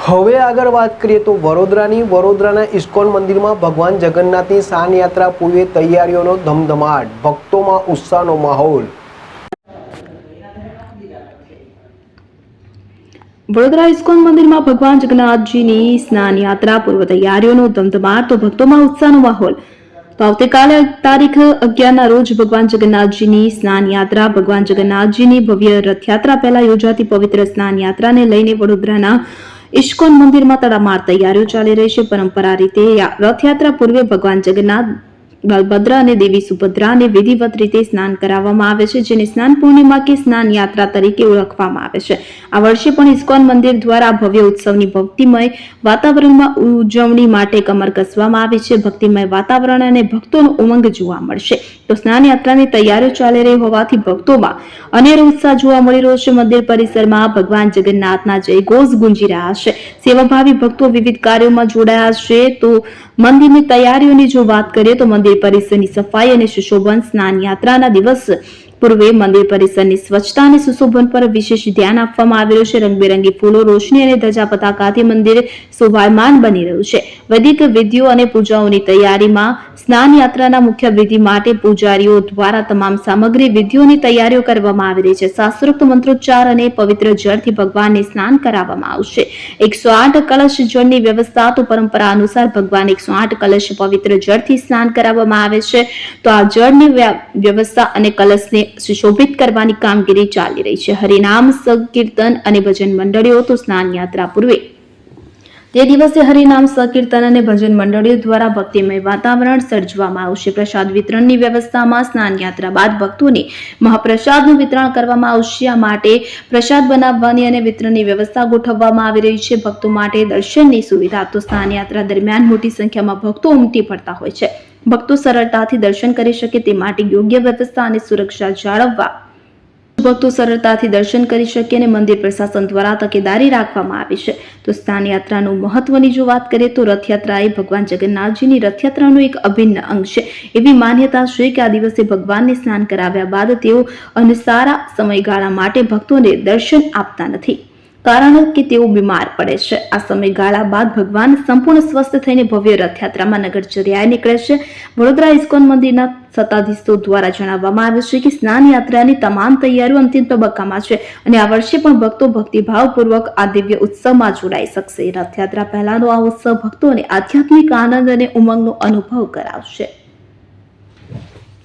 હવે આગળ વાત કરીએ તો વડોદરાના ઇસ્કોન મંદિરમાં ભગવાન જગન્નાથની શાન યાત્રા પૂર્વે તૈયારીઓનો ધમધમાટ, ભક્તોમાં ઉત્સાહનો માહોલ। વડોદરા ઇસ્કોન મંદિરમાં ભગવાન જગન્નાથજીની સ્નાન યાત્રા પૂર્વ તૈયારીઓનો ધમધમાટ તો ભક્તોમાં ઉત્સાહનો માહોલ। તો આવતીકાલે તારીખ 11ના રોજ ભગવાન જગન્નાથજીની સ્નાન યાત્રા, ભગવાન જગન્નાથજીની ભવ્ય રથયાત્રા પહેલા યોજાતી પવિત્ર સ્નાન યાત્રાને લઈને વડોદરાના ઇસ્કોન મંદિરમાં તડામાર તૈયારીઓ ચાલી રહી છે। પરંપરા રીતે રથયાત્રા પૂર્વે ભગવાન જગન્નાથ, બલભદ્ર અને દેવી સુભદ્રાને વિધિવત રીતે સ્નાન કરાવવામાં આવે છે, જેને સ્નાન પૂર્ણિમા કે સ્નાન યાત્રા તરીકે ઓળખવામાં આવે છે। આ વર્ષે પણ ઇસ્કોન મંદિર દ્વારા ભવ્ય ઉત્સવની ભક્તિમય વાતાવરણમાં ઉજવણી માટે કમર કસવામાં આવી છે। ભક્તિમય વાતાવરણ અને ભક્તોનો ઉમંગ જોવા મળશે। તો સ્નાન યાત્રાની તૈયારીઓ ચાલી રહી હોવાથી ભક્તોમાં અનેરો ઉત્સાહ જોવા મળી રહ્યો છે। મંદિર પરિસરમાં ભગવાન જગન્નાથના જયઘોષ ગુંજી રહ્યા છે। સેવાભાવી ભક્તો વિવિધ કાર્યોમાં જોડાયા છે। તો મંદિરની તૈયારીઓની જો વાત કરીએ તો મંદિર પરિસરની સફાઈ અને સુશોભન, સ્નાન યાત્રાના દિવસ પૂર્વે મંદિર પરિસરની સ્વચ્છતા અને સુશોભન પર વિશેષ ધ્યાન આપવામાં આવી રહ્યું છે। રંગબેરંગી ફૂલો, રોશની અને ધજા પતાકાથી મંદિર શોભાયમાન બની રહ્યું છે। વૈદિક વિધિઓ અને પૂજાઓની તૈયારીમાં સ્નાન યાત્રાના મુખ્ય વિધિ માટે પૂજારીઓ દ્વારા તમામ સામગ્રી વિધિઓની તૈયારીઓ કરવામાં આવી રહી છે। શાસ્ત્રોક્ત મંત્રોચ્ચાર અને પવિત્ર જળથી ભગવાનને સ્નાન કરાવવામાં આવશે। 108 કલશ જળની વ્યવસ્થા, તો પરંપરા અનુસાર ભગવાન 108 કલશ પવિત્ર જળથી સ્નાન કરાવવામાં આવે છે। તો આ જળની વ્યવસ્થા અને કલશને સુશોભિત કરવાની કામગીરી ચાલી રહી છે। હરિનામ સંકીર્તન અને ભજન મંડળીઓ, તો સ્નાન યાત્રા પૂર્વે તે દિવસે હરિનામ સંકીર્તન અને ભજન મંડળીઓ દ્વારા ભક્તિમય વાતાવરણ સર્જવામાં આવશે। પ્રસાદ વિતરણની વ્યવસ્થામાં સ્નાન યાત્રા બાદ ભક્તોને મહાપ્રસાદનું વિતરણ કરવામાં આવશે। આ માટે પ્રસાદ બનાવવાની અને વિતરણની વ્યવસ્થા ગોઠવવામાં આવી રહી છે। ભક્તો માટે દર્શનની સુવિધા, તો સ્નાન યાત્રા દરમિયાન મોટી સંખ્યામાં ભક્તો ઉમટી પડતા હોય છે। ભક્તો સરળતાથી દર્શન કરી શકે તે માટે યોગ્ય વ્યવસ્થા અને સુરક્ષા જાળવવા ભક્તો સરળતાથી દર્શન કરી શકે અને મંદિર પ્રશાસન દ્વારા તકેદારી રાખવામાં આવી છે। તો સ્નાન યાત્રાનું મહત્વની જો વાત કરીએ તો રથયાત્રા એ ભગવાન જગન્નાથજીની રથયાત્રાનું એક અભિન્ન અંગ છે। એવી માન્યતા છે કે આ દિવસે ભગવાનને સ્નાન કરાવ્યા બાદ તેઓ અનસારા સમયગાળા માટે ભક્તોને દર્શન આપતા નથી, કારણ કે તેઓ બીમાર પડે છે। આ સમયગાળા બાદ ભગવાન સંપૂર્ણ સ્વસ્થ થઈને ભવ્ય રથયાત્રામાં નગરચર્યાએ નીકળે છે। વડોદરા ઇસ્કોન મંદિરના સત્તાધીશો દ્વારા જણાવવામાં આવ્યું છે કે સ્નાન યાત્રાની તમામ તૈયારીઓ અંતિમ તબક્કામાં છે અને આ વર્ષે પણ ભક્તો ભક્તિભાવપૂર્વક આ દિવ્ય ઉત્સવમાં જોડાઈ શકશે। રથયાત્રા પહેલાનો આ ઉત્સવ ભક્તોને આધ્યાત્મિક આનંદ અને ઉમંગનો અનુભવ કરાવશે।